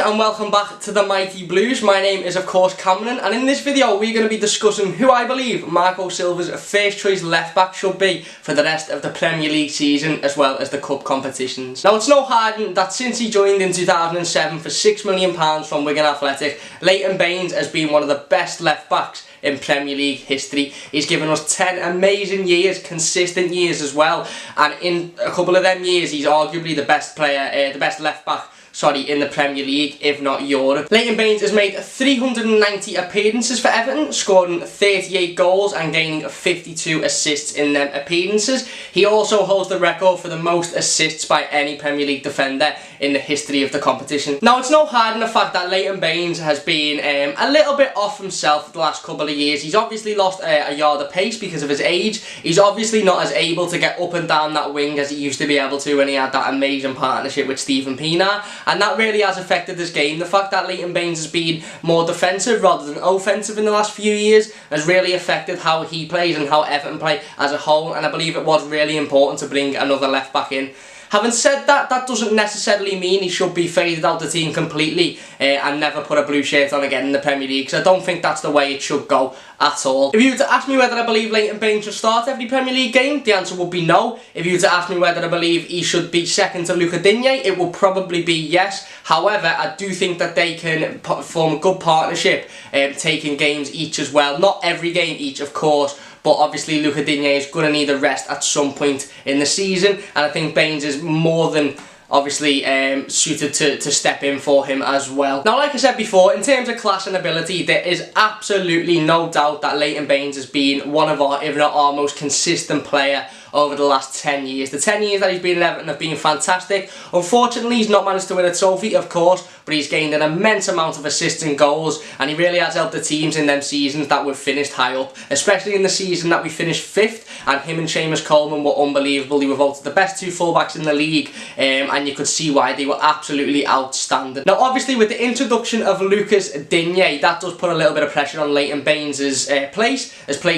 and welcome back to the Mighty Blues. My name is of course Cameron, and in this video we're going to be discussing who I believe Marco Silva's first choice left back should be for the rest of the Premier League season as well as the cup competitions. Now it's no hiding that since he joined in 2007 for £6 million from Wigan Athletic, Leighton Baines has been one of the best left backs in Premier League history. He's given us 10 amazing years, consistent years as well, and in a couple of them years he's arguably the best player, the best left back in the Premier League, if not Europe. Leighton Baines has made 390 appearances for Everton, scoring 38 goals and gaining 52 assists in them appearances. He also holds the record for the most assists by any Premier League defender in the history of the competition. Now it's no hiding the fact that Leighton Baines has been a little bit off himself the last couple of years. He's obviously lost a yard of pace because of his age. He's obviously not as able to get up and down that wing as he used to be able to when he had that amazing partnership with Steven Pienaar, and that really has affected his game. The fact that Leighton Baines has been more defensive rather than offensive in the last few years has really affected how he plays and how Everton play as a whole, and I believe it was really important to bring another left back in. Having said that, that doesn't necessarily mean he should be faded out the team completely and never put a blue shirt on again in the Premier League, because I don't think that's the way it should go at all. If you were to ask me whether I believe Leighton Baines should start every Premier League game, the answer would be no. If you were to ask me whether I believe he should be second to Luca Digne, it will probably be yes. However, I do think that they can form a good partnership, taking games each as well. Not every game each, of course, but obviously Luca Digne is going to need a rest at some point in the season, and I think Baines is more than obviously suited to step in for him as well. Now, like I said before, in terms of class and ability, there is absolutely no doubt that Leighton Baines has been one of our, if not our most consistent player over the last 10 years. The 10 years that he's been in Everton have been fantastic. Unfortunately, he's not managed to win a trophy, of course, but he's gained an immense amount of assists and goals, and he really has helped the teams in them seasons that were finished high up, especially in the season that we finished 5th, and him and Seamus Coleman were unbelievable. They were voted the best two fullbacks in the league, and you could see why. They were absolutely outstanding. Now, obviously, with the introduction of Lucas Digne, that does put a little bit of pressure on Leighton Baines' his place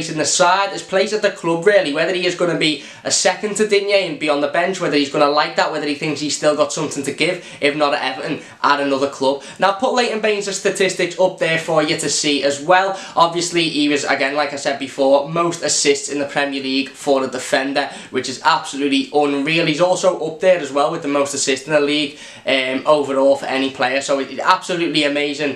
in the side, his place at the club, really, whether he is going to be a second to Digne and be on the bench, whether he's going to like that, whether he thinks he's still got something to give, if not at Everton, at another club. Now, put Leighton Baines' statistics up there for you to see as well. Obviously, he was, again, like I said before, most assists in the Premier League for a defender, which is absolutely unreal. He's also up there as well with the most assists in the league overall for any player, so it's absolutely amazing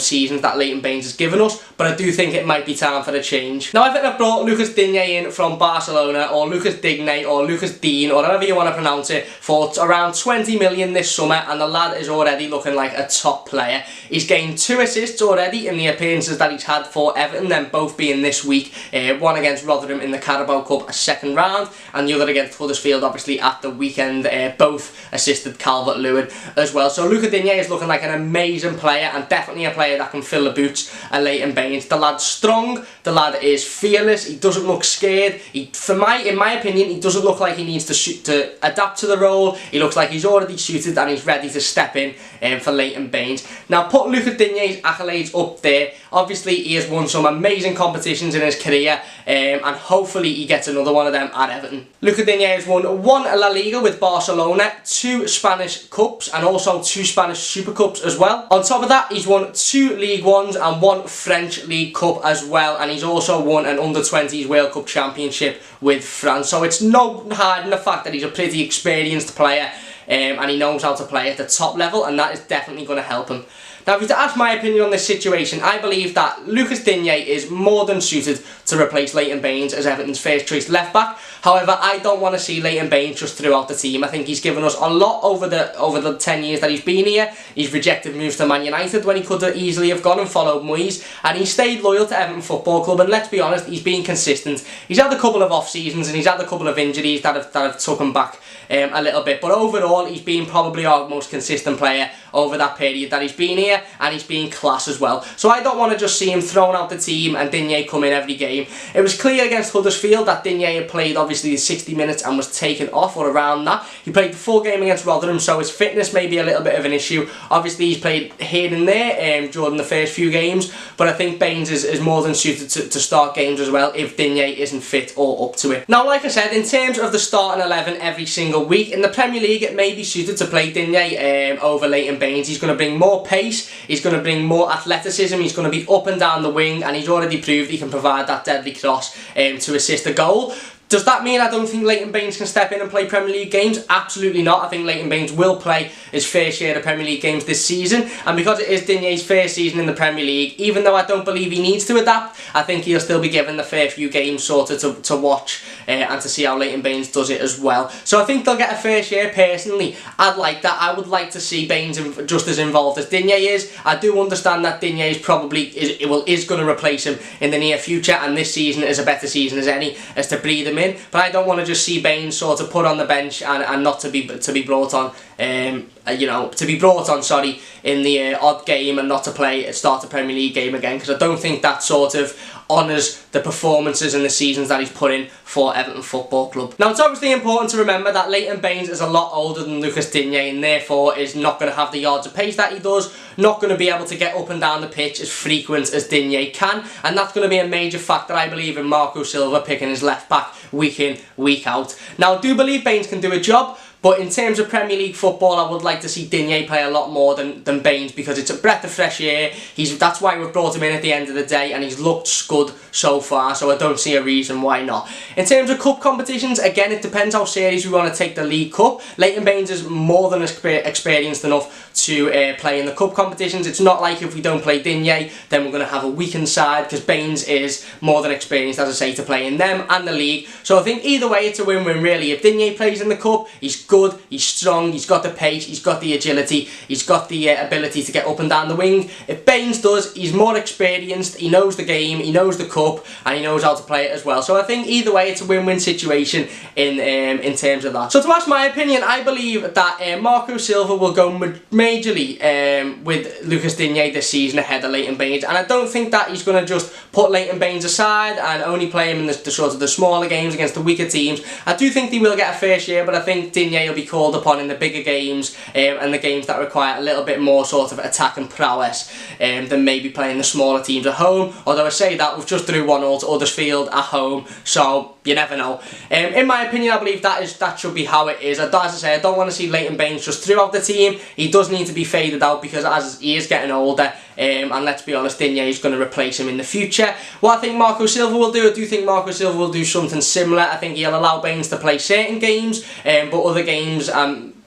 seasons that Leighton Baines has given us, but I do think it might be time for a change. Now, Everton have brought Lucas Digne in from Barcelona, or Lucas Digne, or Lucas Dean, or however you want to pronounce it, for around 20 million this summer, and the lad is already looking like a top player. He's gained 2 assists already in the appearances that he's had for Everton, them both being this week, one against Rotherham in the Carabao Cup, a second round, and the other against Huddersfield, obviously, at the weekend. Both assisted Calvert-Lewin as well. So Lucas Digne is looking like an amazing player, and definitely a player that can fill the boots of Leighton Baines. The lad's strong, the lad is fearless, he doesn't look scared. In my opinion, he doesn't look like he needs to adapt to the role. He looks like he's already suited and he's ready to step in for Leighton Baines. Now, put Lucas Digne's accolades up there. Obviously, he has won some amazing competitions in his career, and hopefully he gets another one of them at Everton. Lucas Digne has won 1 La Liga with Barcelona, 2 Spanish Cups, and also 2 Spanish Super Cups as well. On top of that, he's won 2 League Ones and 1 French League Cup as well, and he's also won an Under-20s World Cup Championship with France. So it's no hiding the fact that he's a pretty experienced player, and he knows how to play at the top level, and that is definitely going to help him. Now, if you were to ask my opinion on this situation, I believe that Lucas Digne is more than suited to replace Leighton Baines as Everton's first choice left back. However, I don't want to see Leighton Baines just throughout the team. I think he's given us a lot over the 10 years that he's been here. He's rejected moves to Man United when he could have easily have gone and followed Moyes, and he stayed loyal to Everton Football Club, and let's be honest, he's been consistent. He's had a couple of off seasons and he's had a couple of injuries that have took him back a little bit, but overall he's been probably our most consistent player over that period that he's been here, Digne, and he's been class as well. So I don't want to just see him thrown out the team and Digne come in every game. It was clear against Huddersfield that Digne had played obviously the 60 minutes and was taken off or around that. He played the full game against Rotherham, so his fitness may be a little bit of an issue. Obviously he's played here and there during the first few games, but I think Baines is more than suited to start games as well if Digne isn't fit or up to it. Now, like I said, in terms of the starting 11 every single week, in the Premier League it may be suited to play Digne over Leighton Baines. He's going to bring more pace, he's going to bring more athleticism, he's going to be up and down the wing, and he's already proved he can provide that deadly cross to assist a goal. Does that mean I don't think Leighton Baines can step in and play Premier League games? Absolutely not. I think Leighton Baines will play his fair share of Premier League games this season, and because it is Digne's first season in the Premier League, even though I don't believe he needs to adapt, I think he'll still be given the fair few games sort of to watch and to see how Leighton Baines does it as well. So I think they'll get a fair share. Personally, I'd like that. I would like to see Baines just as involved as Digne is. I do understand that Digne is probably is going to replace him in the near future, and this season is a better season as any as to breathe him in. But I don't want to just see Baines sort of put on the bench and not to be brought on. To be brought on, sorry, in the odd game and not to start a Premier League game again, because I don't think that sort of honours the performances and the seasons that he's put in for Everton Football Club. Now, it's obviously important to remember that Leighton Baines is a lot older than Lucas Digne, and therefore is not going to have the yards of pace that he does, not going to be able to get up and down the pitch as frequent as Digne can, and that's going to be a major factor, I believe, in Marco Silva picking his left back week in, week out. Now, I do believe Baines can do a job, but in terms of Premier League football, I would like to see Digne play a lot more than Baines, because it's a breath of fresh air. That's why we've brought him in at the end of the day, and he's looked good so far, so I don't see a reason why not. In terms of cup competitions, again, it depends how serious we want to take the League Cup. Leighton Baines is more than experienced enough to play in the cup competitions. It's not like if we don't play Digne, then we're going to have a weakened side, because Baines is more than experienced, as I say, to play in them and the league. So I think either way it's a win-win really. If Digne plays in the cup, he's good, he's strong, he's got the pace, he's got the agility, he's got the ability to get up and down the wing. If Baines does, he's more experienced, he knows the game, he knows the cup, and he knows how to play it as well. So I think either way it's a win-win situation in terms of that. So to ask my opinion, I believe that Marco Silva will go majorly with Lucas Digne this season ahead of Leighton Baines, and I don't think that he's going to just put Leighton Baines aside and only play him in the sort of the smaller games against the weaker teams. I do think he will get a fair share, but I think Digne will be called upon in the bigger games and the games that require a little bit more sort of attack and prowess than maybe playing the smaller teams at home. Although I say that, we've just drew 1-0 to Huddersfield at home, so you never know. In my opinion, I believe that should be how it is. As I say, I don't want to see Leighton Baines just throughout the team. He does need to be faded out, because as he is getting older, and let's be honest, Digne is going to replace him in the future. What I think Marco Silva will do, I do think Marco Silva will do something similar. I think he'll allow Baines to play certain games, but other games,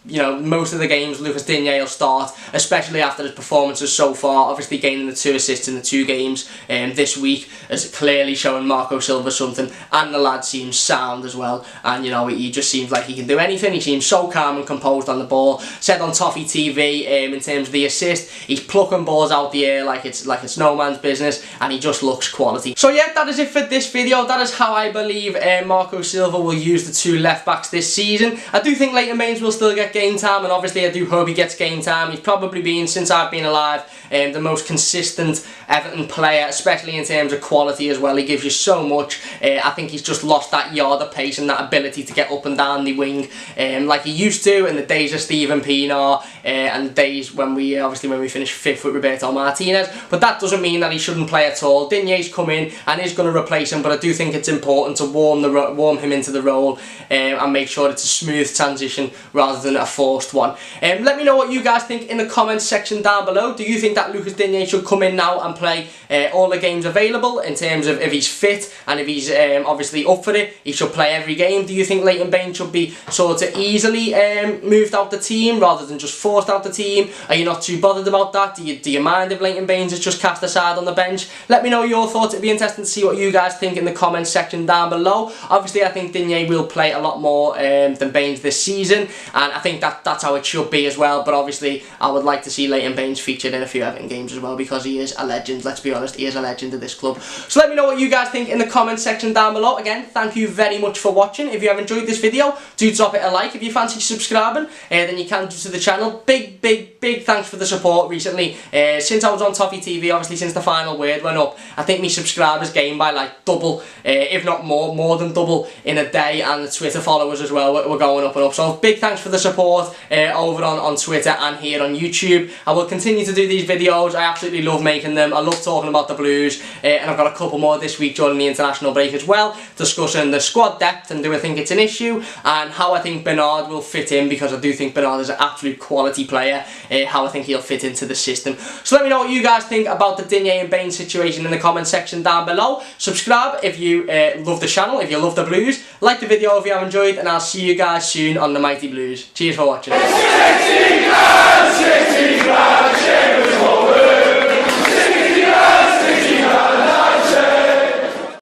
most of the games Lucas Digne will start, especially after his performances so far. Obviously gaining the 2 assists in the 2 games this week is clearly showing Marco Silva something, and the lad seems sound as well, and he just seems like he can do anything. He seems so calm and composed on the ball. Said on Toffee TV, in terms of the assist, he's plucking balls out the air like it's no man's business, and he just looks quality. So yeah, that is it for this video. That is how I believe Marco Silva will use the 2 left backs this season. I do think Leighton Baines will still get game time, and obviously I do hope he gets game time. He's probably been, since I've been alive, the most consistent Everton player, especially in terms of quality as well. He gives you so much. I think he's just lost that yard of pace and that ability to get up and down the wing like he used to in the days of Steven Pienaar and the days when we finished 5th with Roberto Martinez. But that doesn't mean that he shouldn't play at all. Digne's come in and is going to replace him, but I do think it's important to warm him into the role and make sure it's a smooth transition rather than a forced one. Let me know what you guys think in the comments section down below. Do you think that Lucas Digne should come in now and play all the games available, in terms of if he's fit and if he's obviously up for it, he should play every game? Do you think Leighton Baines should be sort of easily moved out the team rather than just forced out the team? Are you not too bothered about that? Do you mind if Leighton Baines is just cast aside on the bench? Let me know your thoughts. It'd be interesting to see what you guys think in the comments section down below. Obviously I think Digne will play a lot more than Baines this season, and I think think that's how it should be as well, but obviously I would like to see Leighton Baines featured in a few Everton games as well, because he is a legend. Let's be honest, he is a legend of this club. So let me know what you guys think in the comment section down below. Again, thank you very much for watching. If you have enjoyed this video, do drop it a like. If you fancy subscribing, then you can do to the channel. Big thanks for the support recently. Since I was on Toffee TV, obviously since the final word went up, I think my subscribers gained by like double, if not more than double in a day, and the Twitter followers as well were going up and up. So big thanks for the support over on Twitter and here on YouTube. I will continue to do these videos. I absolutely love making them. I love talking about the Blues, and I've got a couple more this week during the international break as well, discussing the squad depth and do I think it's an issue, and how I think Bernard will fit in, because I do think Bernard is an absolute quality player, how I think he'll fit into the system. So let me know what you guys think about the Digne and Baines situation in the comment section down below. Subscribe if you love the channel, if you love the Blues. Like the video if you have enjoyed, and I'll see you guys soon on the Mighty Blues. Cheers for watching.